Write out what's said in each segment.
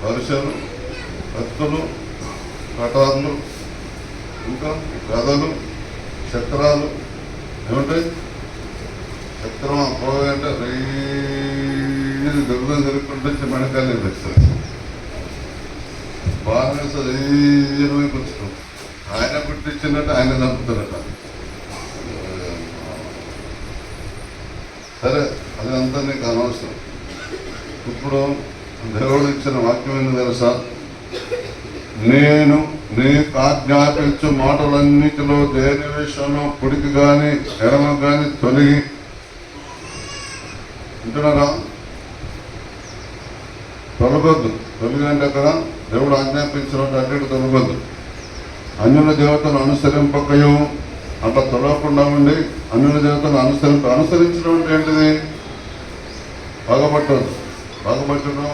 వర్షాలు, కత్తులు, కటార్లు, ఇంకా గదలు, చక్రాలు ఏముంటాయి. చక్రం పోయంటే రైలు గర్భం జరుగుతుంటే మెడకాయలు తెస్తారు. బాగా కూర్చున్నాం. ఆయన పుట్టించినట్టు ఆయన చంపుతున్నట్ట. సరే, అదంతా నీకు అనవసరం. ఇప్పుడు దేవుడు ఇచ్చిన వాక్యం ఏంది తెలుసా? నేను నీకు ఆజ్ఞాపించు మాటలన్నిటిలో దేని విషయంలో కుడికి కానీ ఎడమ కానీ తొలగి వింటున్నారా? తొలగొద్దు. తొలగి అంటే అక్కడ దేవుడు ఆజ్ఞాపించినట్టు అటు తొలగొద్దు. అన్యుల దేవతను అనుసరింపకయు అట్లా తొలగకుండా ఉండి అన్యుల దేవతను అనుసరించడం అంటే ఏంటిది? బాగుపట్టదు. బాగుపట్టడం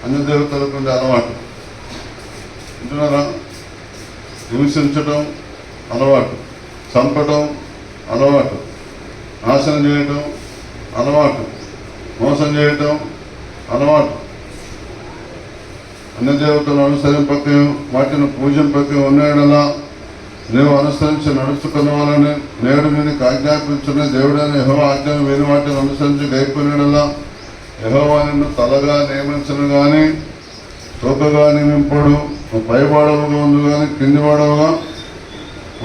అన్య దేవతలకు ఉండే అలవాటు. వింటున్నారా? హింసించడం అలవాటు, చంపడం అలవాటు, నాశనం చేయటం అలవాటు, మోసం చేయటం అలవాటు. అన్య దేవతలను అనుసరింపక వాటిని పూజింపక ఉన్నాడలా నీవు అనుసరించి నడుచుకున్న వాళ్ళని నేడు నేను ఆజ్ఞాపించిన దేవుడైన యెహోవా ఆజ్ఞను విని వాటిని అనుసరించి గైకొనేడలా యెహోవా నిన్ను తలగా నియమించను కానీ తోకగా నియమింపడు. నువ్వు పైవాడవుగా ఉంది కానీ కింది వాడవుగా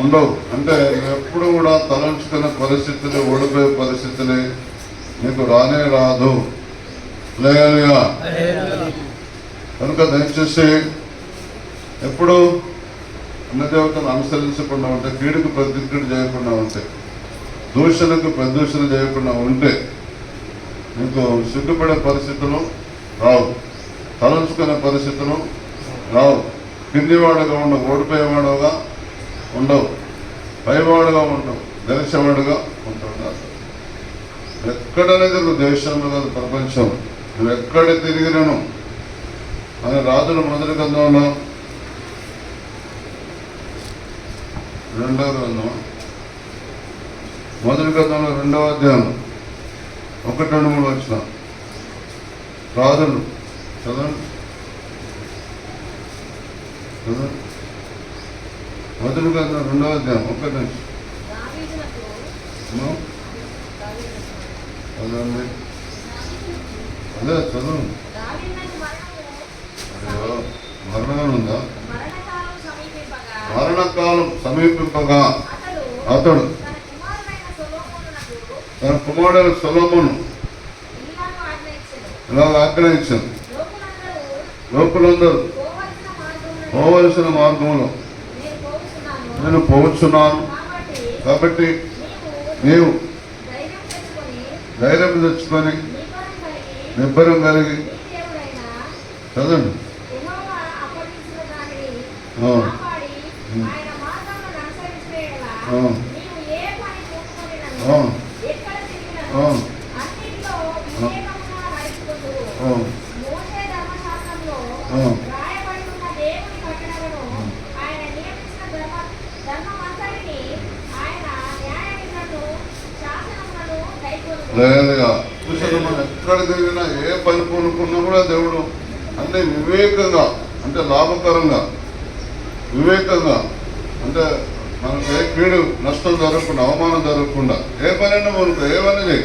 ఉండవు. అంటే ఎప్పుడు కూడా తలంచుకున్న పరిస్థితులు, ఓడిపోయే పరిస్థితులు నీకు రానే రాదు. లేగా కనుక దయచేసి ఎప్పుడు అన్నదేవతను అనుసరించకుండా ఉంటే, కీడుకు ప్రతికీడు చేయకుండా ఉంటే, దూషణకు ప్రదూషణ చేయకుండా ఉంటే నీకు సిగ్గుపడే పరిస్థితులు రావు, తలంచుకునే పరిస్థితులు రావు. కిందివాడుగా ఉండవు, ఓడిపోయేవాడుగా ఉండవు, పైవాడుగా ఉండవు, గెలిచేవాడుగా ఉంటున్నారు. ఎక్కడనేది నువ్వు దేశంలో కాదు, ప్రపంచం నువ్వు ఎక్కడ తిరిగినను అని రాజుల మొదటి గ్రంథంలో 2వ గ్రంథం మొదటి గ్రంథంలో 2వ అధ్యాయం 1, 2, 3 వచ్చిన రాజులు చదవండి. మొదటి గ్రంథం 2వ అధ్యాయం 1 నుంచి అదే చదువు. మరణం ఉందా? మరణకాలం సమీపింపగా అతడు తన కుమారుడైన సొలొమోను ఇలాగ ఆజ్ఞయించాను, లోకులందరూ పోవలసిన మార్గంలో నేను పోవచ్చున్నాను. కాబట్టి నీవు ధైర్యం తెచ్చుకొని నిబ్బరం కలిగి చదవండి. లేదుగా మనం ఎక్కడ తిరిగినా ఏ పని పూనుకున్నా కూడా దేవుడు అన్ని వివేకంగా, అంటే లాభకరంగా, వివేకంగా, అంటే మనకు ఏ కీడు నష్టం జరగకుండా, అవమానం జరగకుండా ఏ పనైనా మనకు ఏమన్నా చేయి.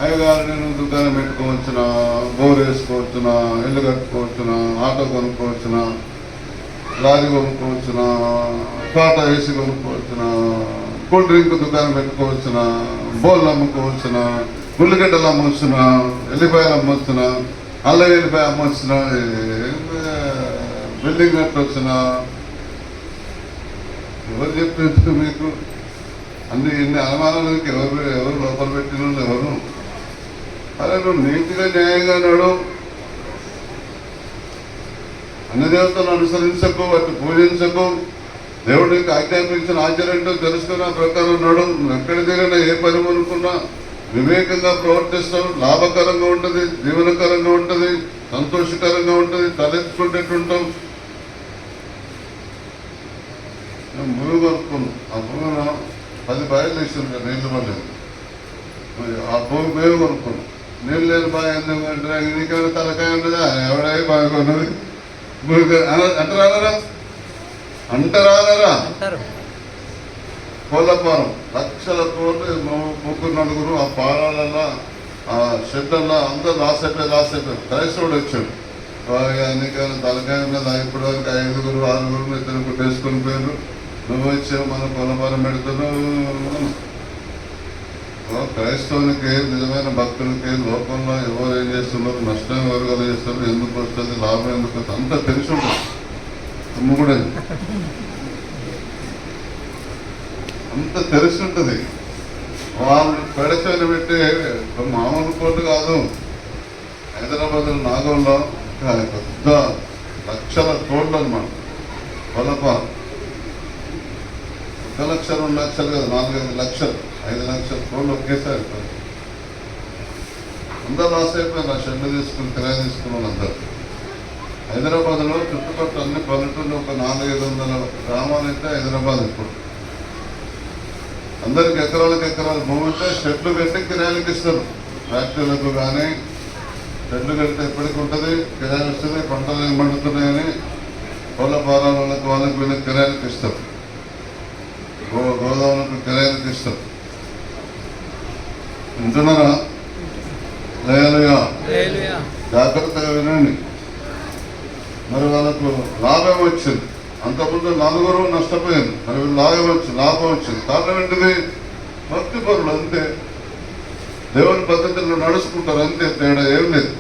అయ్యగారు నేను దుకాణం పెట్టుకోవచ్చునా, బోర్ వేసుకోవచ్చునా, ఇల్లు కట్టుకోవచ్చునా, ఆటో కొనుక్కోవచ్చునా, లారీ కొనుక్కోవచ్చునా, టాటా ఏసీ కొనుక్కోవచ్చునా, కూల్ డ్రింక్ దుకాణం పెట్టుకోవచ్చునా, బోళ్ళు అమ్ముకోవచ్చునా, ఉల్లిగడ్డలు అమ్మవచ్చునా, ఎల్లిపాయలు అమ్మవచ్చునా, అల్లం ఎల్లిపాయ అమ్మవచ్చునా, బిల్డింగ్ కట్టవచ్చునా. ఎవరు చెప్పేందుకు మీకు అన్ని ఎన్ని అనుమానాలకి ఎవరు లోపల పెట్టిన ఎవరు? అరే నువ్వు నీతిగా న్యాయంగా నడు, అన్ని దేవతలను అనుసరించకు, వాటిని పూజించకు, దేవుడికి ఆజ్ఞాపించిన ఆచార్యంటూ తెలుసుకున్న ప్రకారం నడు. నువ్వు ఎక్కడ దిగినా ఏ పని అనుకున్నా వివేకంగా ప్రవర్తిస్తావు. లాభకరంగా ఉంటుంది, జీవనకరంగా ఉంటుంది, సంతోషకరంగా ఉంటుంది, తలెత్తుకుంటేటుంటాం. భూమి కొనుక్కున్నాం, ఆ భూమిలో 10 బాయిలు ఇస్తుంది కదా, నీళ్ళు పడలేదు. ఆ భూమి మేము కొనుక్కున్నాం. నీళ్ళు లేని బాగా ఎందుకు అంటే నీకేమైనా తలకాయ ఉండదా ఎవడై బాగా ఉన్నది అంటారా అంటారా కోళ్ళపారం లక్షల కోళ్ళు ముగ్గురు నలుగురు ఆ పారాలల్లో ఆ షెడ్లల్లో అందరూ లాస్ అయిపోయారు క్రైస్తవుడు వచ్చాడు నీకైనా తలకాయ ఉన్నదా ఇప్పుడు వరకు 5 6 ఇద్దరు కొట్టేసుకొని పోయారు నువ్వు వచ్చావు మన కోళ్ళపారం పెడుతున్నావు. క్రైస్తవునికి నిజమైన భక్తులకి లోకంలో ఎవరు ఏం చేస్తున్నారు, నష్టం ఎవరు కలిగిస్తున్నారు, ఎందుకు వస్తుంది, లాభం ఎందుకు వస్తుంది అంతా తెలిసి ఉంటుంది. అమ్మ కూడా అంత తెలిసి ఉంటుంది. వాళ్ళు పెడచని పెట్టి మామూలు కోర్టు కాదు, హైదరాబాద్ నాగంలో పెద్ద లక్షల కోట్లు అనమాట. కొలప 1 లక్ష 2 లక్షలు కదా, 4-5 లక్షలు 5 లక్షల కోట్లు ఒకేసారి అందరూ లాస్ అయిపోయారు. ఆ షెడ్లు తీసుకుని కిరాయి తీసుకున్న అందరూ. హైదరాబాద్లో చుట్టుపక్కల అన్ని పల్లెటూళ్ళు ఒక 400-500 గ్రామాలు అయితే హైదరాబాద్ ఇప్పుడు అందరికి ఎకరాలు భూమి ఉంటే షెడ్లు కట్టి కిరాయిలకు ఇస్తారు. ఫ్యాక్టరీలకు కానీ షెడ్లు కడితే ఎప్పటికి ఉంటుంది, కిరాయిలు వస్తుంది, పంటలు ఏం పండుతున్నాయని కోళ్ళ పారాలకు వాళ్ళకి వీళ్ళకి కిరాయిలకు ఇస్తారు, గోదాములకు కిరాయిలకు ఇస్తారు. వింటున్నారా? లేలుయా, జాగ్రత్తగా వినండి. మరి వాళ్ళకు లాభం వచ్చింది. అంతకుముందు 4 నష్టపోయారు, మరి లాభం వచ్చింది. కారణం ఏంటిది? భక్తి పరులు అంతే, దేవుని పద్ధతుల్లో నడుచుకుంటారు అంతే, తేడా ఏం లేదు.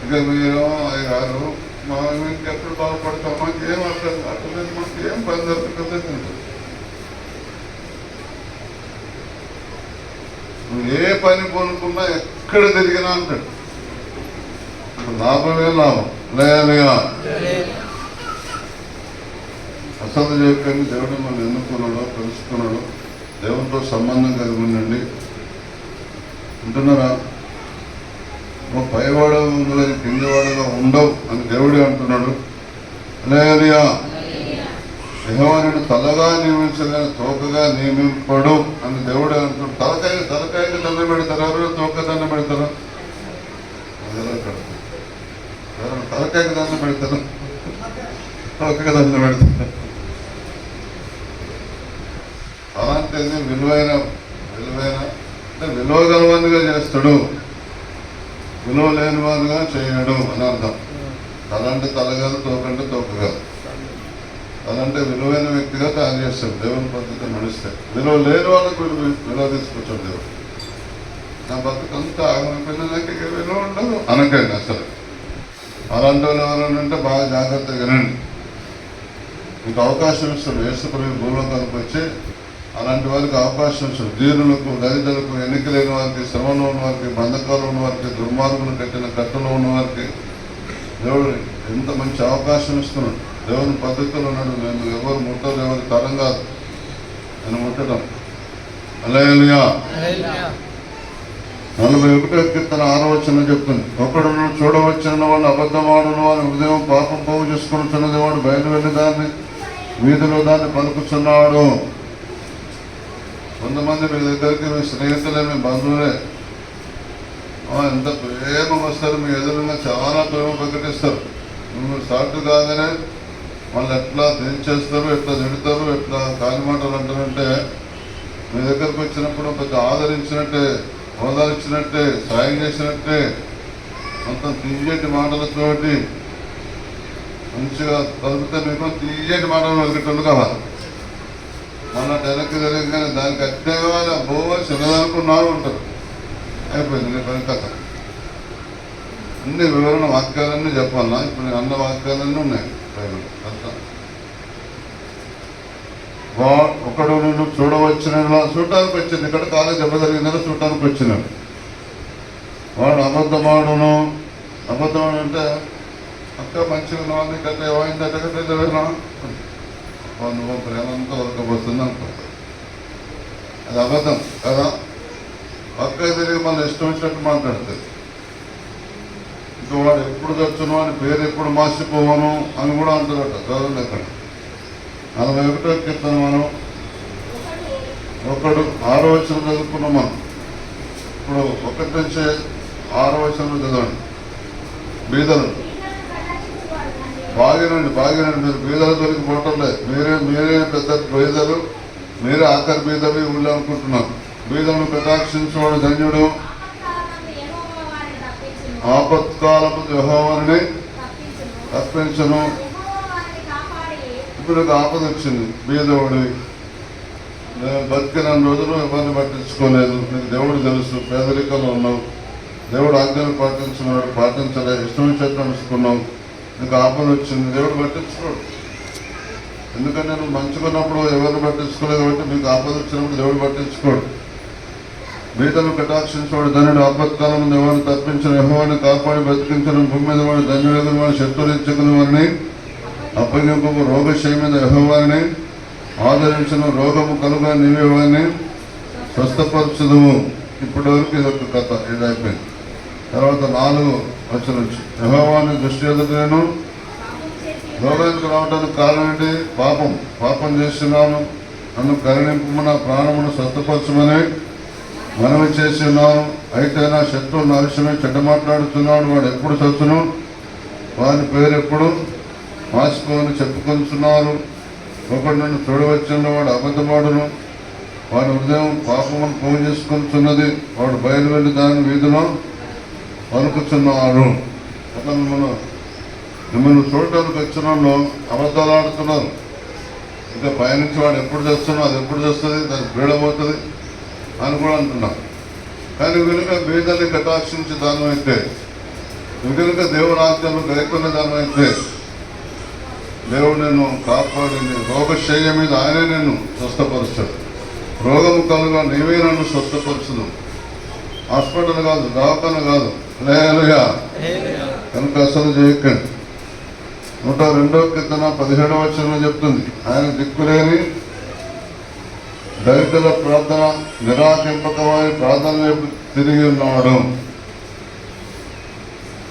ఇక మీరు అయ్యారు మేము ఇంకెప్పుడు బాగుపడతాం, మాకు ఏం అర్థం కావట్లేదు, మాకు ఏం పని జరుగుతుంది. నువ్వు ఏ పని కొనుక్కున్నా ఎక్కడ తిరిగినా అంటాడు. లాభమే లాభం. లేలుగా అసలు చేయకండి. దేవుడు మనం ఎన్నుకున్నాడో తెలుసుకున్నాడో దేవునితో సంబంధం కలిగి ఉండండి. ఉంటున్నారా? నువ్వు పైవాడు కానీ కిందివాడుగా ఉండవు అని దేవుడే అంటున్నాడు. లేలుగా యెహోవాను తలగా నియమించగానే తోకగా నియమింపడు అని దేవుడే అంటున్నాడు. తలకాయకి దండం పెడతారు, తోక దండం పెడతారు. తలకాయకి దండం పెడతారు, తోకగా దండం పెడతారు. అలాంటిది విలువైన అంటే విలువ గలవానిగా చేస్తాడు, విలువ లేని వానిగా చేయడు అని అర్థం. తలంటే తలగాదు, తోకంటే తోకగాదు. తలంటే విలువైన వ్యక్తిగా తయారు చేస్తాడు దేవుని పద్ధతి నడిస్తే. విలువ లేని వాళ్ళకు విలువ తీసుకొచ్చాడు దేవుడు. నా బతుకంతా ఆగమైపోయిన నాకు ఇక విలువ ఉండదు అనకండి అసలు. అలాంటి వాళ్ళు ఎవరంటే బాగా జాగ్రత్తగా వినండి. మీకు అవకాశం ఇస్తాడు యేసుప్రభు భూలోకానికి వచ్చి అలాంటి వారికి అవకాశం ఇస్తాడు. దీనులకు, దళితులకు, ఎన్నికలేని వారికి, శ్రమలో ఉన్న వారికి, బంధకాలు ఉన్న వారికి, దుర్మార్గులు కట్టిన కట్టలో ఉన్న వారికి దేవుడు ఎంత మంచి అవకాశం ఇస్తున్నాడు. దేవుని పద్ధతిలో ఉన్నాడు. నేను ఎవరు ముట్టరు, ఎవరి తరం కాదు నేను ముట్టడం. హల్లెలూయా. 41వ కీర్తన 6వ వచనం చెప్తుంది. ఒకడు చూడవచ్చిన వాడు అబద్ధమాడును వాడు ఉదయం పాపం పోగు చేసుకుని వాడు బయలు వెళ్ళి దాన్ని వీధిలో దాన్ని పలుకుతున్నాడు. కొంతమంది మీ దగ్గరికి మీ స్నేహితులే, మీ బంధువులే ఎంత ప్రేమ వస్తారు, మీ ఎదురుగా చాలా ప్రేమ ప్రకటిస్తారు. మీరు సాటు కాగానే వాళ్ళు ఎట్లా తెంచేస్తారు, ఎట్లా తిడతారు, ఎట్లా కాలిమాటలు అంటారంటే మీ దగ్గరకు వచ్చినప్పుడు కొంచెం ఆదరించినట్టే, ఓదార్చినట్టే, సాయం చేసినట్టే మొత్తం తీయటి మాటలతోటి మంచిగా కలిపితే మీకు తీయటి మాటలు వెలిగేటోళ్ళు కావాలి. మన వెనక్కి జరిగానే దానికి అత్యగా బోవ చిన్నదనుకున్నాడు ఉంటారు. అయిపోయింది నీ పని కథ. అన్ని వివరణ వాక్యాలన్నీ చెప్పాలా? ఇప్పుడు నేను అన్న వాక్యాలన్నీ ఉన్నాయి అంతా. ఒకడు నేను చూడవచ్చిన చూడటానికి వచ్చింది, ఇక్కడ కాలేజ్ దెబ్బ జరిగిందని చూడటానికి వచ్చినాడు. వాడు అబద్ధమాడును. అబద్ధమాడు అంటే అక్క మంచిగా ఉన్నావు, నీకంటే ఏమైందట కదా, నువ్వు ప్రేమంతా ఉరకపోతుంది అనుకో. అది అబద్ధం కదా. పక్క తిరిగి మళ్ళీ ఇష్టం వచ్చినట్టు మాట్లాడుతుంది. ఇంకా వాడు ఎప్పుడు తెచ్చును అని పేరు ఎప్పుడు మార్చిపోవను అని కూడా అంటారట. చదవండి అక్కడ 41వ కీర్తన మనం ఒకడు 6వ వచనం చదువుకున్నాం మనం. ఇప్పుడు 1 నుంచి 6వ వచనంలో చదవండి. బీదలు బాగినండి మీరు బీదల దొరికి పోవటం లేదు. మీరే పెద్ద బీదలు, మీరే ఆఖరి బీదలు ఊళ్ళో అనుకుంటున్నారు. బీదలను కటాక్షించేవాడు ధన్యుడు, ఆపత్కాలపు యెహోవాని తప్పించును. ఇప్పుడు ఆపద వచ్చింది, బీదవాడి బతికిన రోజులు ఎవరిని పట్టించుకోలేదు. నీకు దేవుడు తెలుసు, పేదరికంలో ఉన్నావు, దేవుడు ఆజ్ఞలు పాటించలేదు, ఇష్టం చేత నడుచుకున్నావు, నీకు ఆపద వచ్చింది, దేవుడు పట్టించుకోడు. ఎందుకంటే నువ్వు మంచుకున్నప్పుడు ఎవరిని పట్టించుకోలేదు కాబట్టి మీకు ఆపద వచ్చినప్పుడు దేవుడు పట్టించుకోడు. బీదలను కటాక్షించేవాడు ధన్యుడు, ఆపత్కాలం ఎవరిని తప్పించిన యెహోవాని కాపాడి బతికించిన భూమి మీద వాడు ధన్యుడు. వాడు శత్రురించుకుని వారిని అప్పగింపు, రోగక్షయమైన యెహోవాని ఆదరించిన, రోగము కలుగా నీవే వారిని స్వస్థపరచుదువు. ఇప్పటి వరకు ఇదొక కథ, ఇది అయిపోయింది. తర్వాత 4వ వచనం నుంచి యెహోవాని దృష్టి ఎదుట నేను రోగానికి రావడానికి కారణం ఏంటి? పాపం చేస్తున్నాను, నన్ను కరుణింపు, నా ప్రాణమును స్వస్థపరచమని మనవి చేసి ఉన్నాను. అయితే నా శత్రువు నరసమే చెడ్డ మాట్లాడుతున్నాడు, వాడు ఎప్పుడు చచ్చును, వారి పేరు ఎప్పుడు మార్చుకోని చెప్పుకొంటున్నారు. ఒకడు నన్ను చూడవచ్చిన వాడు అబద్ధమాడును, వాడి హృదయం పాపమును పోగు చేసుకొనిచున్నది, వాడు బయలు వెళ్ళి దాని వీధిలో పలుకుతున్నాడు. అతను మిమ్మల్ని చూడటానికి వచ్చిన వాళ్ళు అబద్ధాలు ఆడుతున్నారు. ఇంకా పైనుంచి వాడు ఎప్పుడు చేస్తున్నావు, అది ఎప్పుడు చేస్తుంది, దానికి బీడబోతుంది అని కూడా అంటున్నాను. కానీ వెనుక బీదల్ని కటాక్షించి దానమైతే, వెనుక దేవుని ఆజ్ఞలు గైకొన్న దానమైతే దేవుడు నేను కాపాడి రోగశయ్య మీద ఆయనే నేను స్వస్థపరుస్తాడు. రోగము కలుగా నీవే నన్ను స్వస్థపరచును. హాస్పిటల్ కాదు, దవాఖాన కాదు. హల్లెలూయా. కనుక అసలు చేయకండి. 102వ కీర్తన 17వ వచనంలో చెప్తుంది, ఆయన దిక్కులేని దళితుల ప్రార్థన నిరాకరింపక వారి ప్రార్థన వైపు తిరిగి ఉన్నాడు.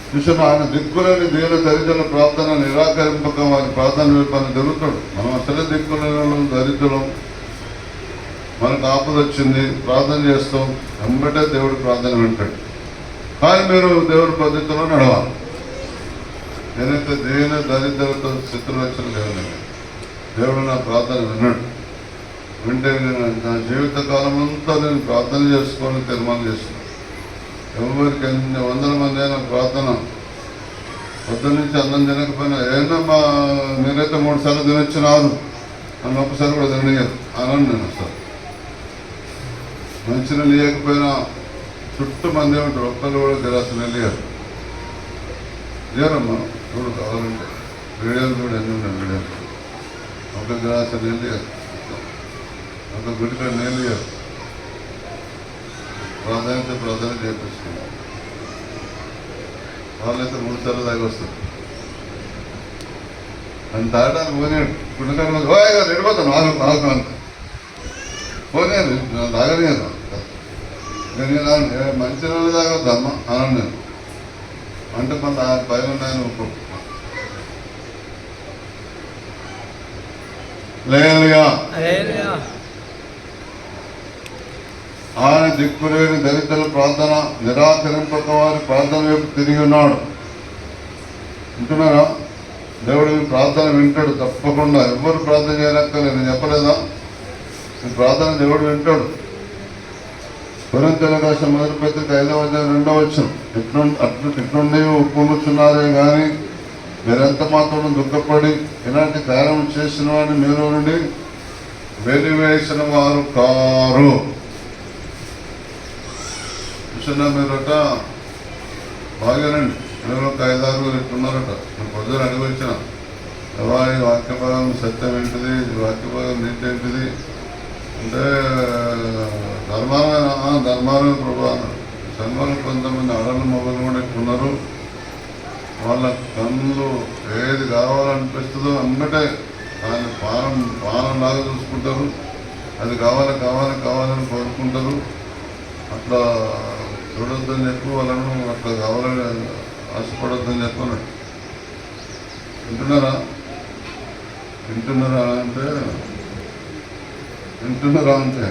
చూసిన ఆయన దిక్కులేని దీన దరిద్రుల ప్రార్థన నిరాకరింపక వారి ప్రార్థన వైపు అని జరుగుతాడు. మనం అసలే దిక్కులేని దరిద్రులం, మనకు ఆపద వచ్చింది, ప్రార్థన చేస్తాం, వెంబటే దేవుడి ప్రార్థన వింటాడు. కానీ మీరు దేవుడి పద్ధతిలో నడవాలి. నేనైతే దీన దరిద్రులతో శత్రులు వచ్చిన దేవుడు నా ప్రార్థన విన్నాడు. వింటే నా జీవిత కాలం అంతా నేను ప్రార్థన చేసుకోవాలని తీర్మానం చేసుకున్నాను. ఎవరికి ఎన్ని వందల మంది అయినా ప్రార్థన పొద్దు నుంచి అన్నం తినకపోయినా ఏమన్నా మీరైతే 3 సార్లు తినొచ్చినారు నన్ను ఒక్కసారి కూడా తినగలరు అన్నాను. నేను అసలు మంచిగా లేకపోయినా చుట్టూ మంది ఉంటారు, ఒక్కరు కూడా గిరాసిన లేరు లేరమ్మా. చూడు కావాలంటే వీడియోలు కూడా ఎన్ని ఉన్నాయి, వీడియోలు ఒక గిరాస నీళ్ళు, ఒక గుడికాడ నీళ్ళు ప్రాధాన్యత చేపిస్తుంది. వాళ్ళైతే 3 సార్లు దాకా వస్తారు. అని తాగడానికి పోనీడు గుడికాడ ఎడిపోతాను నాకు అంత పోనీరు తాగలేదు. నేను మంచి రోజు తాగొద్దమ్మా అన్నాను నేను. అంటే మన పైన ఉన్నాయని లేదుగా. ఆయన దిక్కులేని దళితుల ప్రార్థన నిరాకరింపక వారి ప్రార్థన వైపు తిరిగి ఉన్నాడు. వింటున్నారా? దేవుడు మీ ప్రార్థన వింటాడు తప్పకుండా. ఎవరు ప్రార్థన చేయనక్కర్లేదు, నేను చెప్పలేదా? మీ ప్రార్థన దేవుడు వింటాడు. కొరింథీయులకు రాసిన 1వ పత్రిక 5వ అధ్యాయం 2వ వచనం, ఇట్లుండి ఒప్పుకొనుచున్నారే కానీ మీరెంత మాత్రం దుఃఖపడి ఇలాంటి కార్యం చేసిన వాడిని మీరు నుండి వెలివేసిన వారు కారు. మీరట బాగానండి, మీరు ఒక 5-6 ఇట్టున్నారట. నేను పొద్దున అడిగొచ్చిన ఈ వాక్యభాగం సత్యం ఏంటిది, వాక్యభాగం నీతి ఏంటిది అంటే ధర్మాలే ప్రభా. సంఘంలో కొంతమంది ఆడలు మొగలు కూడా ఇట్టున్నారు. వాళ్ళ కన్నులు ఏది కావాలనిపిస్తుందో అమ్మటే దాన్ని పానంలాగా చూసుకుంటారు. అది కావాలని కోరుకుంటారు. అట్లా చూడొద్దని చెప్పి వాళ్ళను అట్లా కావాలని ఆశపడొద్దని చెప్పాను. వింటున్నారా అంటే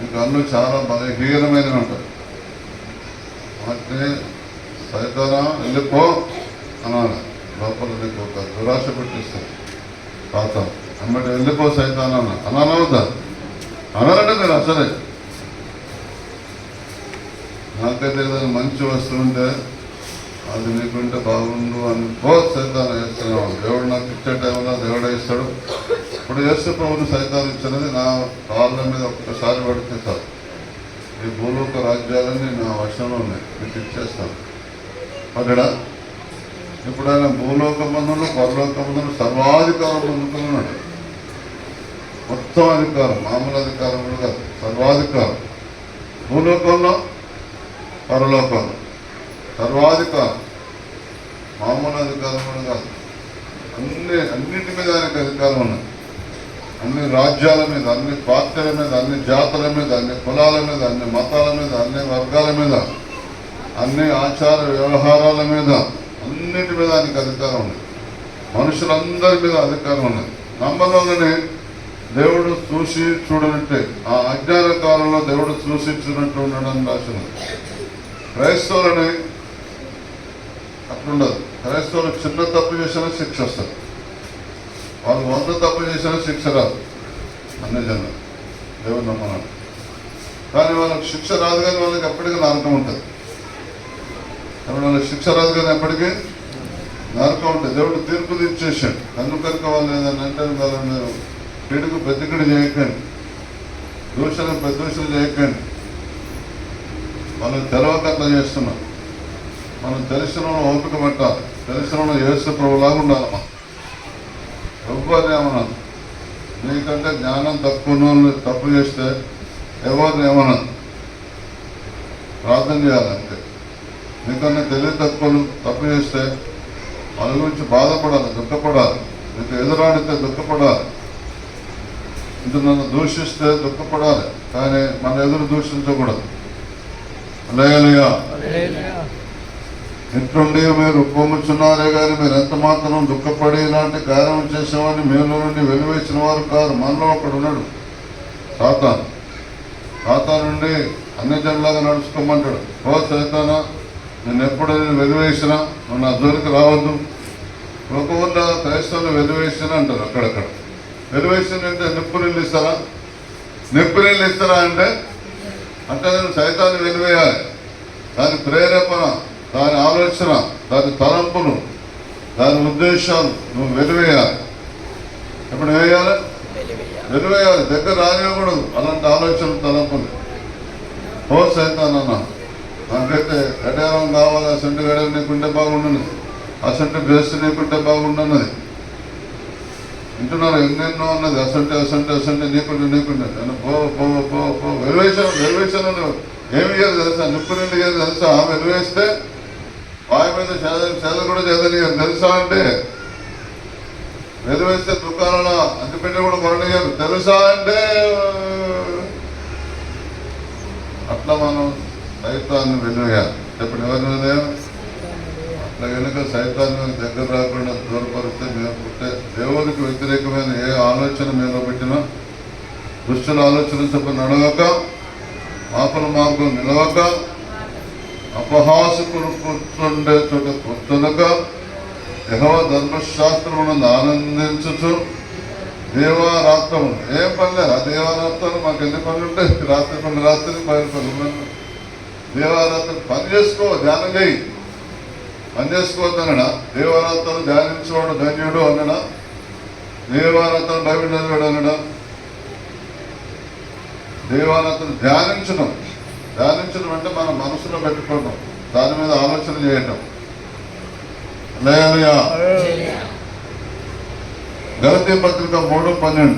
ఇంకా అన్ను చాలా బలహీనమైనవి ఉంటాయి. అంటే సైతానా వెళ్ళిపో అనాలి. లోపల నీకు ఒక దురాశ పెట్టిస్తుంది పాతం అన్నట్టు వెళ్ళిపో సైతానా అనాలవుద్దా? అనాలంటే మీరు అసలే నాకైతే ఏదైనా మంచి వస్తువు ఉంటే అది నీకుంటే బాగుండు అని సైతాన్ని వేస్తున్నావు. దేవుడు నాకు ఇచ్చే టైంలో దేవుడే ఇస్తాడు. ఇప్పుడు యేసు ప్రభువుని సైతాన్ని ఇచ్చినది నా కాళ్ళ మీద ఒక్కసారి పడితే చాలు, ఈ భూలోక రాజ్యాలన్నీ నా వశంలో ఉన్నాయి, మీకు ఇచ్చేస్తాను అక్కడ. ఇప్పుడు ఆయన భూలోక బంధువులు పరలోక బంధువులు సర్వాధికారం పొందుతున్నాడు. మొత్తం అధికారం, మామూలు అధికారం కూడా కాదు, సర్వాధికారం. భూలోకంలో పరలోకంలో సర్వాధికారం, మామూలు అధికారం కూడా కాదు. అన్నిటి మీద ఆయనకు అధికారం ఉన్నది. అన్ని రాజ్యాల మీద, అన్ని పార్టీల మీద, అన్ని జాతుల మీద, అన్ని కులాల మీద, అన్ని మతాల మీద, అన్ని వర్గాల మీద, అన్ని ఆచార వ్యవహారాల మీద, అన్నిటి మీద ఆయనకు అధికారం ఉన్నది. మనుషులందరి మీద అధికారం ఉన్నది. నమ్మకంగానే దేవుడు చూసి చూడనట్టే ఆ అజ్ఞాన కాలంలో దేవుడు చూసి చూడనట్టు ఉండడం రాసినది. క్రైస్తవులని అట్లుండదు. క్రైస్తవులు చిన్న తప్పు చేసినా శిక్ష వస్తుంది. వాళ్ళు 100 తప్పు చేసినా శిక్ష రాదు. అన్ని జనం దేవుడు నమ్మనాడు. కానీ వాళ్ళకి శిక్ష రాదు, కానీ వాళ్ళకి ఎప్పటికీ నరకం ఉంటుంది. కానీ వాళ్ళకి శిక్ష రాదు, కానీ ఎప్పటికీ నరకం ఉంటుంది. దేవుడు తీర్పు తీర్చేసాడు. కనుక వాళ్ళు ఏదన్నా అంటే వాళ్ళని పిడుగు పెద్దకిడి చేయకండి, దూషణ పెద్దూషణ చేయకండి. మనం తెలవక అట్లా చేస్తున్నాం. మనం తెలిసిన ఓపిక పట్టాలి, తెలిసిన యేసు ప్రభులాగా ఉండాలి. మనం ఎవరిని ఏమన్నది? నీకంటే జ్ఞానం తప్పు చేస్తే ఎవరిని ఏమన్నది? ప్రార్థన చేయాలంటే. నీకన్నా తెలివి తప్పు చేస్తే వాళ్ళ గురించి బాధపడాలి, దుఃఖపడాలి. నీకు ఎదురాడితే దుఃఖపడాలి. ఇది నన్ను దూషిస్తే దుఃఖపడాలి, కానీ మన ఎదురు దూషించకూడదు. హల్లెలూయా. ఇట్లుండి మీరు ఉప్పొమ్ముచున్నారే కానీ మీరు ఎంత మాత్రం దుఃఖపడి ఇలాంటి కార్యం చేసేవాడిని మేలు నుండి వెలివేసిన వారు కాదు. మనలో ఒకడు ఉన్నాడు, సాతాను. సాతాను నుండి అన్ని జనులాగా నడుచుకోమంటాడు. ఓ సైతానా, నేను ఎప్పుడు వెలివేసినా నువ్వు నా జోలికి రావద్దు. లోకంలో క్రైస్తవులు వెలివేసిన అంటారు. అక్కడక్కడ వెలివేసిన అంటే నిప్పు నీళ్ళు ఇస్తారా? నిప్పు నీళ్ళు ఇస్తారా అంటే నేను సైతాన్ని వెలివేయాలి. దాని ప్రేరేపణ, దాని ఆలోచన, దాని తలంపులు, దాని ఉద్దేశాలు నువ్వు వెలివేయాలి. ఎప్పుడు వేయాలి? వెలివేయాలి. దగ్గర రానివ్వకూడదు అలాంటి ఆలోచన, తలంపులు. ఓ సైతానన్నా, నాకైతే గడియారం కావాలి, ఆ సెంటు గడియారం నీకుంటే బాగుండన్నది, ఆ సెంటు డ్రెస్ నీకుంటే బాగుండన్నది. వింటున్నారు ఎన్నెన్నో అన్నది. అసంటే నీకుంటే నేను పో వెలివేషన్ ఏమి చేయాలి తెలుసా? నిప్పు నిండి చేయాలి తెలుసా? వెలివేస్తే వాయి మీద చేద కూడా చేదని తెలుసా? అంటే వెలివేస్తే దుకాణంలో అగ్గిపెట్టి కూడా కొననియరు తెలుసా? అంటే అట్లా మనం సైతాన్ని వెలివేయాలి. ఇప్పుడు ఎవరి అట్లా కనుక సైతాన్ని దగ్గర రాకుండా దూరపరిస్తే మేము పుట్టే దేవునికి వ్యతిరేకమైన ఏ ఆలోచన మీద పెట్టినా, దుష్టుల ఆలోచన చెప్పి నడవక, పాపల మార్గం నిలవక, అపహాసకులు కూర్చుండే చోట కూర్చునక, యెహోవా ధర్మశాస్త్రములను ఆనందించుచు దేవారాత్రములు ఏం పని లేదు. ఆ దేవారాత్రాలు మాకు ఎన్ని పనులు ఉంటాయి? రాత్రి పనులు దేవారాత్రం పని చేసుకో, ధ్యానం చేయి. పని చేసుకోవద్దనడా? దేవారాత్రం ధ్యానించేవాడు ధన్యుడు అన్నడా? దేవారాత్రం బైబిల్ చదివాడు అన్నడా? దేవారాత్రం ధ్యానించడం అంటే మన మనసులో పెట్టుకోవడం, దాని మీద ఆలోచన చేయటం. హల్లెలూయా. గలతీ పత్రిక 3:12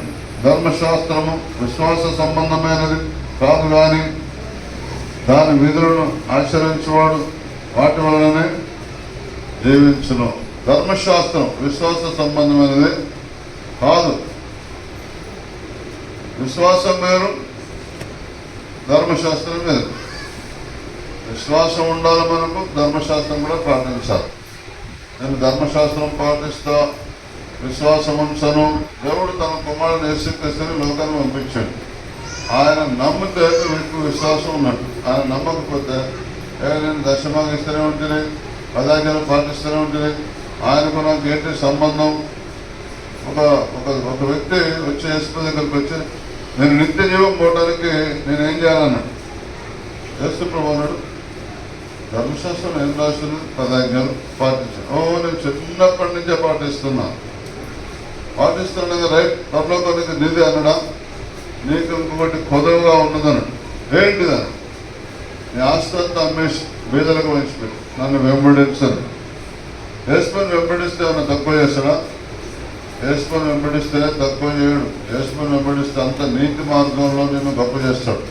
ధర్మశాస్త్రము విశ్వాస సంబంధమైనది కాదు, కానీ దాని విధులను ఆచరించేవాడు వాటి వలననే జీవించును. ధర్మశాస్త్రం విశ్వాస సంబంధమైనది కాదు. విశ్వాసం వేరు, ధర్మశాస్త్రం వేరు. విశ్వాసం ఉండాలి మనకు, ధర్మశాస్త్రం కూడా పాటించాలి. నేను ధర్మశాస్త్రం పాటిస్తా, విశ్వాసం ఉంచను. దేవుడు తన కుమారుని యేసుక్రీస్తుని లోకాన్ని పంపించాడు. ఆయన నమ్మితే మీకు విశ్వాసం ఉన్నట్టు, ఆయన నమ్మకపోతే నేను దశమాగా ఇస్తూనే ఉంటుంది, పదాజ్ఞలు పాటిస్తూనే ఉంటుంది. ఆయనకు నాకు ఏంటి సంబంధం? ఒక ఒక ఒక వ్యక్తి వచ్చి యేసు దగ్గరికి వచ్చి నేను నిత్య జీవం పోవడానికి నేనేం చేయాలన్నాడు. యేసు ప్రభు అన్నాడు, ధర్మశాస్త్రం ఏం రాస్తుంది? పదాజ్ఞలు పాటించాను. నేను చిన్నప్పటి నుంచే పాటిస్తుండగా రైట్ పరలోకానికి నిధి అనడా, నీకు ఇంకొకటి కొదవగా ఉన్నదన్నాడు. ఏంటిదని? నీ ఆస్తి అంతా అమ్మేసి బీదలకు పంచిపెట్టి నన్ను వెంబడించను. యేసుని వెంబడిస్తే ఏమన్నా తక్కువ చేస్తాడా? యేసుని వెంబడిస్తే తక్కువ చేయడు. యేసుని వెంబడిస్తే అంత నీతి మార్గంలో నిన్ను గొప్ప చేస్తాడు.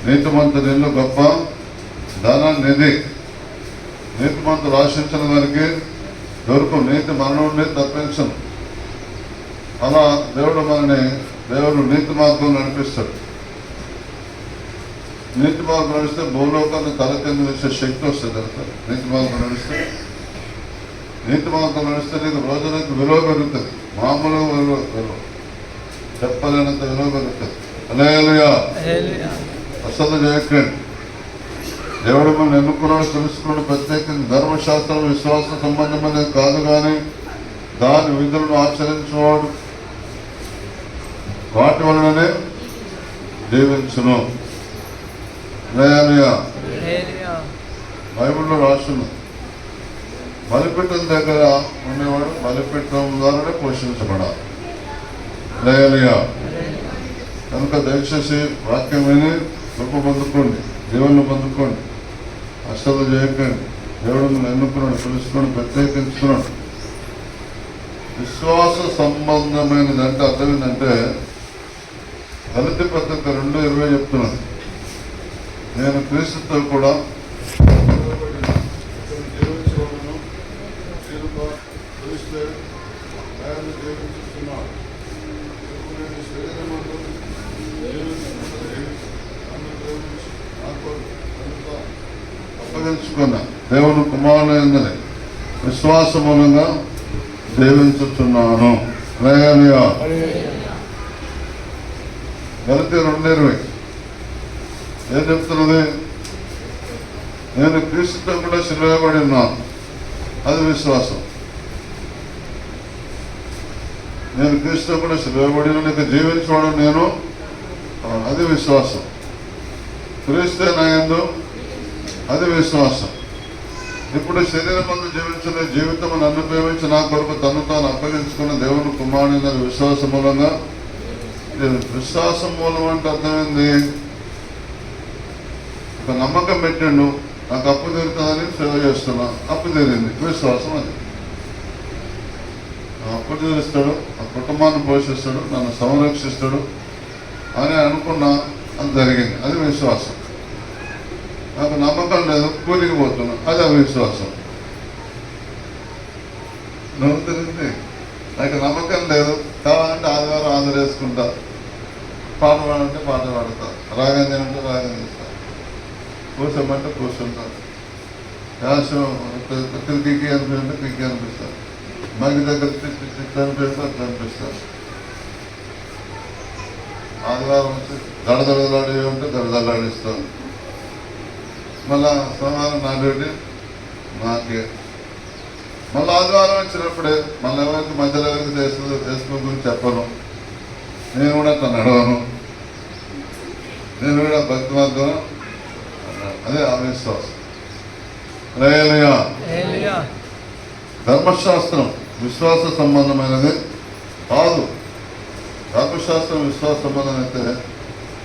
నీతిమంతు నిన్ను గొప్ప ధన నిధి. నీతిమంతులు ఆశించిన వారికి దొరుకు, నీతి మన నుండి తప్పించను. అలా దేవుడు నీతి మార్గం నడిపిస్తాడు. నీతి మార్గం నడిస్తే భూలోకాన్ని తల కింద వేసే శక్తి వస్తుంది కదా. నీతి మార్గం నడిస్తే నీకు రోజులకు విలువ పెరుగుతుంది. మామూలుగా విలువ చెప్పలేనంత విలువ పెరుగుతుంది. హల్లెలూయా. అసలు చేయకండి. దేవుడు మనం ఎన్నుకున్నాడు, తెలుసుకున్నాడు. ప్రత్యేకించి ధర్మశాస్త్రం విశ్వాస సంబంధమైనది కాదు, కానీ దాని విధులను ఆచరించేవాడు వాటి వలననే జీవించును. హల్లెలూయా. బైబిల్లో రాస్తుంది, బలిపీఠం దగ్గర ఉండేవాడు బలిపీఠం ద్వారానే పోషించబడాలి. హల్లెలూయా. కనుక దయచేసి వాక్యం విని కృప పొందుకోండి, దేవుణ్ణి పొందుకోండి. అసలు చేయకండి. దేవుడు మనం ఎన్నుకున్నాడు, తెలుసుకుని ప్రత్యేకించుకున్నాడు. విశ్వాస సంబంధమైనదంటే అర్థం ఏంటంటే, గలతీ పత్రిక 2:20 చెప్తున్నాను, నేను క్రీస్తుతో కూడా అప్పగించుకున్న దేవుని కుమారుని విశ్వాస మూలంగా జీవించుతున్నాను. హల్లెలూయా. గలతీ 2:20 ఏం చెప్తున్నది? నేను క్రీస్తుతో కూడా సిలువబడి ఉన్నాను. అది విశ్వాసం. నేను క్రీస్తుతో కూడా సిలువబడి నీకు జీవించడం నేను, అది విశ్వాసం. క్రీస్తే నా యందు, అది విశ్వాసం. ఇప్పుడు శరీరం మందు జీవించిన జీవితం నన్ను ప్రేమించి నా కొరకు తను తాను అప్పగించుకున్న దేవుని కుమారుని విశ్వాసం మూలంగా. విశ్వాసం మూలం అంటే అర్థమైంది, ఒక నమ్మకం పెట్టిండు, నాకు అప్పు తీరుతుందని సేవ చేస్తున్నా, అప్పు తీరింది, విశ్వాసం. అది అప్పు తీరుస్తాడు, ఆ కుటుంబాన్ని పోషిస్తాడు, నన్ను సంరక్షిస్తాడు అని అనుకున్నా, అది జరిగింది, అది విశ్వాసం. నాకు నమ్మకం లేదు, కూలికి పోతున్నా, అది అవిశ్వాసం. నవ్వుతుంది. నాకు నమ్మకం లేదు, కావాలంటే ఆదివారం ఆధార వేసుకుంటా, పాట పాడంటే పాట పాడతా, రాగం చేయమంటే రాగం చేస్తా, కూర్చోమంటే కూర్చుంటా, యాసం కిక్కి అనిపిస్తుంటే కిక్కి అనిపిస్తా, మగి దగ్గర తిట్టు అనిపిస్తే అట్లా అనిపిస్తాను. ఆదివారం వచ్చి దడదడలాడి ఉంటే దడదలాడిస్తాను. మళ్ళా సోమవారం నా డ్యూటీ నాకే. మళ్ళీ ఆదివారం వచ్చినప్పుడే మళ్ళీ ఎవరికి మధ్యలో ఎవరికి ఫేస్బుక్ గురించి చెప్పను, నేను కూడా అట్లా నడవను, నేను కూడా భక్తి మార్గం. అదే అవిశ్వాసం. హల్లెలూయా. ధర్మశాస్త్రం విశ్వాస సంబంధమైనది కాదు. ధర్మశాస్త్రం విశ్వాస సంబంధం అయితే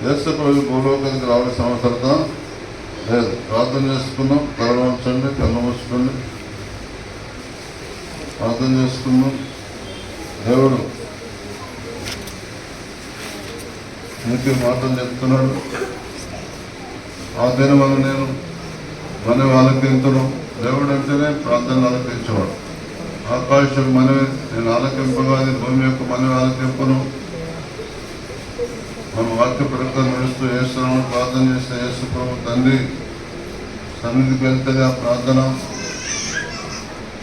యేసు ప్రభు భూలోకానికి రావాల్సిన అవసరం లేదు. ప్రార్థన చేసుకున్నాం, తరవంచండి, కళ్ళు మూసుకోండి, ప్రార్థన చేసుకున్నాం. దేవుడు నీకు మాటలు చెప్తున్నాడు. ఆ దినం వల్ల నేను మన ఆలకించడం. దేవుడు అంటేనే ప్రార్థనలు ఆలకించేవాడు. ఆకాశం మనవి నేను ఆలకింపగా అది భూమి యొక్క మనవి ఆలకింపను. మన వాక్య ప్రకారం నడుస్తూ చేస్తున్నాము. ప్రార్థన చేస్తే యేసు ప్రభు తండ్రి సన్నిధికి వెళ్తుంది. ఆ ప్రార్థన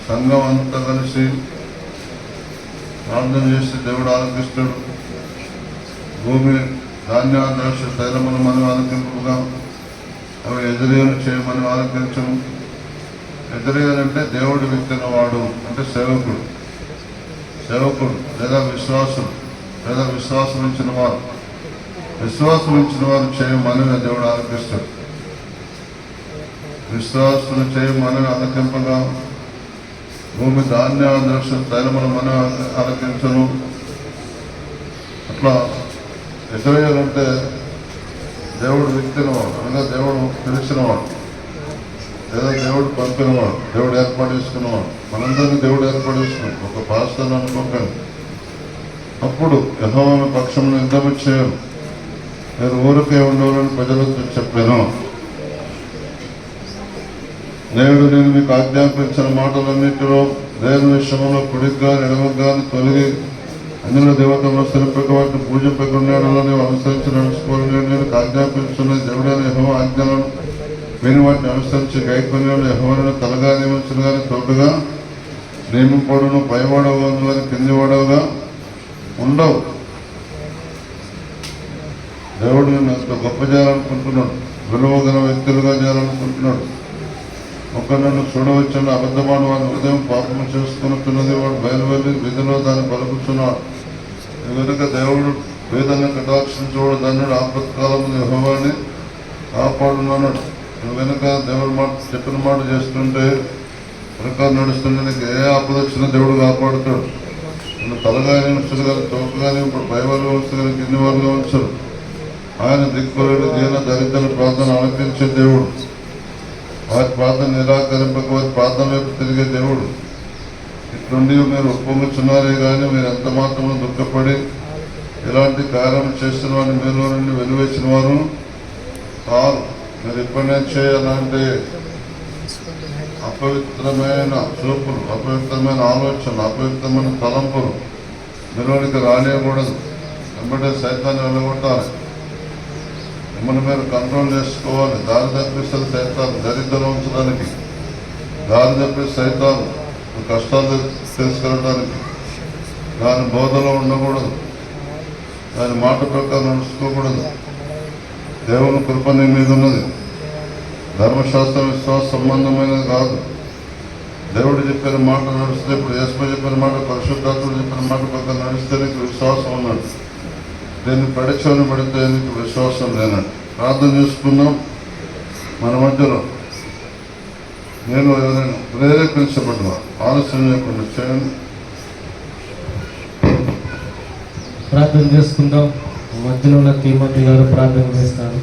సంఘం అంతా కలిసి ప్రార్థన చేస్తే దేవుడు ఆలకిస్తాడు. భూమి ధాన్య ద్రాక్ష తైలములు మనం ఆలకింపుగా అవి ఎదురీలు చేయమని ఆలోచించను. ఎదురీలంటే దేవుడు విత్తిన వాడు అంటే సేవకుడు లేదా విశ్వాసుడు లేదా విశ్వాసం ఉంచిన వారు చేయమని దేవుడు ఆలకిస్తాడు. విశ్వాసులు చేయమని ఆలకింపగా భూమి ధాన్యాదర్శ తైలముల మన ఆలకించను. అట్లా ఎదురయ్యాలంటే దేవుడు విత్తినవాడు అనగా దేవుడు పిలిచినవాడు లేదా దేవుడు పంపినవాడు, దేవుడు ఏర్పాటు చేసుకున్నవాడు. మనందరినీ దేవుడు ఏర్పాటు చేసుకున్నాడు. ఒక పాస్టర్ అనుకోకండి. అప్పుడు యెహోవా పక్షంలో యుద్ధము చేయరు, మీరు ఊరికే ఉండవాలని ప్రజలతో చెప్పాను. నేడు నేను మీకు ఆజ్ఞాపించిన మాటలన్నింటిలో దేవుని విషయంలో కుడిగా ఎడమగా తొలగి అందులో దేవతలను స్థిరపక వాటిని పూజింపకున్నాడో నీవు అనుసరించి నడుచుకోవాలని నేను ఆజ్ఞాపించున్న దేవుడైన యెహోవా ఆజ్ఞలను విని వాటిని అనుసరించి గైకొనివాడు యెహోవాను తలగా నియమించిన కానీ తోడుగా నియమింపడును, పైవాడవు కానీ కింది వాడవుగా ఉండవు. దేవుడు నిన్ను అంత గొప్ప చేయాలనుకుంటున్నాడు, విలువ గల వ్యక్తులుగా చేయాలనుకుంటున్నాడు. ఒకరు నన్ను చూడవచ్చని అబద్ధమాడు వారి హృదయం పాపము చేసుకున్నట్టున్నది, వాడు బయలువెళ్ళి విధిలో దాన్ని పలుకుతున్నాడు. వెనుక దేవుడు వేదన కటాక్షించవాడు దాన్ని ఆపత్కాలంలో యెహోవాని కాపాడున్నాడు. నువ్వు వెనుక దేవుడు మాట చెప్పిన మాట చేస్తుంటే ప్రకారం నడుస్తుంటే నీకు ఏ ఆపద వచ్చినా దేవుడు కాపాడుతాడు. నువ్వు తలగానే ఉంచదు కానీ తోకగానే ఇప్పుడు భయవాళ్ళు ఉంచదు కానీ కింది వారుగా ఉంచరు. ఆయన దిక్కులేని దీన దరిద్రుల ప్రార్థన ఆలకించే దేవుడు. వారి ప్రార్థన నిరాకరింపక వారి ప్రార్థన వైపు తిరిగే దేవుడు. ఇట్లుండి మీరు ఒప్పుకొచ్చున్నారే కానీ మీరు ఎంత మాత్రమో దుఃఖపడి ఇలాంటి కార్యం చేస్తున్న వారిని మీలో నుండి వెలువేసిన వారు కాదు. మీరు ఎప్పుడైనా చేయాలంటే అపవిత్రమైన చూపులు, అపవిత్రమైన ఆలోచనలు, అపవిత్రమైన తలంపులు మీలోనికి రానియకూడదు. వెంబడే సైతాన్ని వెళ్ళగొట్టాలి. మిమ్మల్ని మీరు కంట్రోల్ చేసుకోవాలి. దారి తప్పిస్తుంది సైతాన్ని దరిద్రం ఉంచడానికి, దారి తప్పి సైతాన్ని కష్టాలు తీసుకెళ్ళడానికి. దాని బోధలో ఉండకూడదు, దాని మాట ప్రకారం నడుచుకోకూడదు. దేవుని కృప నీ మీద ఉన్నది. ధర్మశాస్త్ర విశ్వాస సంబంధమైనది కాదు. దేవుడు చెప్పిన మాట నడిస్తే, ఇప్పుడు యేసు చెప్పిన మాట, పరిశుద్ధాత్ముడు చెప్పిన మాట ప్రకారం నడిస్తే నీకు విశ్వాసం ఉన్నాడు. దీన్ని పడిచోని పడితే నీకు విశ్వాసం లేనట్టు. ప్రార్థన చేసుకున్నాం. మన మధ్యలో నేను ఎవరైనా ప్రేరేపించబడిన ఆలోచన చేయకుండా చేయండి. ప్రార్థన చేసుకుందాం. మధ్యలో ఉన్న తిమోతి గారు ప్రార్థన చేస్తారు.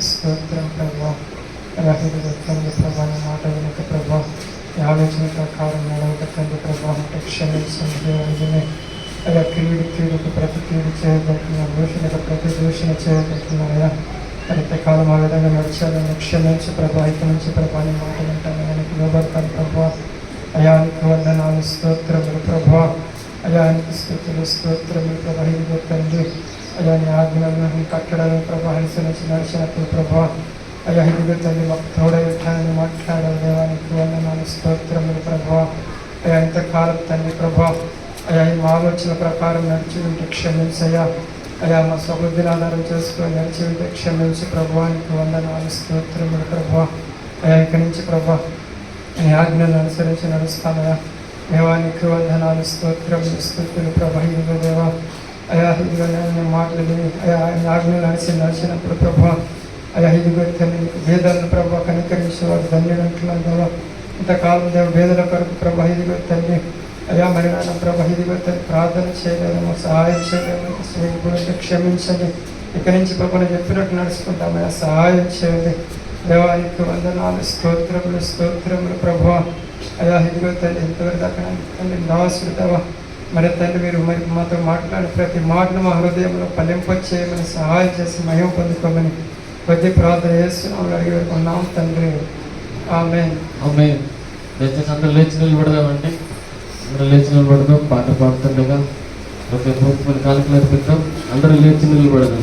స్తోత్రం ప్రభా, రహితండి ప్రభా, మాట వినక ప్రభా, ఆలోచన ప్రకారం నడవకండి ప్రభా, క్షమించండి. అలా కీడుకు ప్రతి కీడు చేయబడుతున్నాను, దూషణకు ప్రతి దూషణ చేయబడుతున్నాయా. ఎంతకాలం ఆ విధంగా నడిచాలని క్షమించి ప్రభా, ఇక నుంచి ప్రభా నీ మాట వింటాను ఆయనకి లోబడతాను ప్రభా. అయానికి వందనాలు, స్తోత్రములు ప్రభా, అయానికి స్తుతులు, స్తోత్రములు ప్రభా. ఇదిగో తండ్రి, అయా నీ ఆజ్ఞలను కట్టడాలను ప్రభా అనుసరించి నడిచినప్పుడు ప్రభా, అయా ఇదిగో తండ్రి మాకు తోడైతానని మాట్లాడాలి. దేవానికి వందనాలు, స్తోత్రములు ప్రభా. అయా ఎంతకాలం తండ్రి ప్రభా, అయా ఈ ఆలోచన ప్రకారం నడిచి ఉంటే క్షమించయ్యా. అయా మా సమృద్ధిని ఆధారం చేసుకొని నడిచి ఉంటే క్షమించి ప్రభువానికి వందనాలు, స్తోత్రములు ప్రభా. అయా ఇక్కడి నుంచి ప్రభా నీ ఆజ్ఞలను అనుసరించి నడుస్తానయా. దేవానికి వందనాలు, స్తోత్రములు, స్తుతులు ప్రభా. ఇదిగో దేవా, అయా ఇదిగో నేను మాటలు అయా ఆజ్ఞలు నడిచినప్పుడు ప్రభా, అయా ఇదిగో తల్లి వేదాలను ప్రభా కనికరించి వారు ధన్యులంటున్నాను దేవా. ఇంతకాలం దేవ వేదల కొరకు ప్రభా ఇదిగో తల్లి అయా మరి నాన్న ప్రభా ఇదిగో తల్లి ప్రార్థన చేయలేము, సహాయం చేయలేము, చేయకపోతే క్షమించండి. ఇక్కడి నుంచి ప్రభా చెప్పినట్టు నడుచుకుంటామయ్యా, సహాయం చేయండి. దేవానికి వందనాలు, స్తోత్రములు, స్తోత్రములు ప్రభా. అయా ఇదిగో తల్లి ఇంతవరకు దాకా తల్లి దాసుడు దేవా, మరి తండ్రి మీరు మరి మాతో మాట్లాడి ప్రతి మాటను మా హృదయంలో ఫలింపచేయమని సహాయం చేసి మహిమ పొందుకోమని కొద్ది ప్రార్థన చేస్తున్నాం, అడిగి ఉన్నాం తండ్రి. ఆమేన్. ఆమేన్. దయచేసి అందరూ లేచి నిలబడదామండి. అందరూ లేచి నిలబడదాం. పాట పాడుతుండగా ప్రతి ఒక్క కాలికి నేర్పిద్దాం. అందరూ లేచి నిలబడదాం.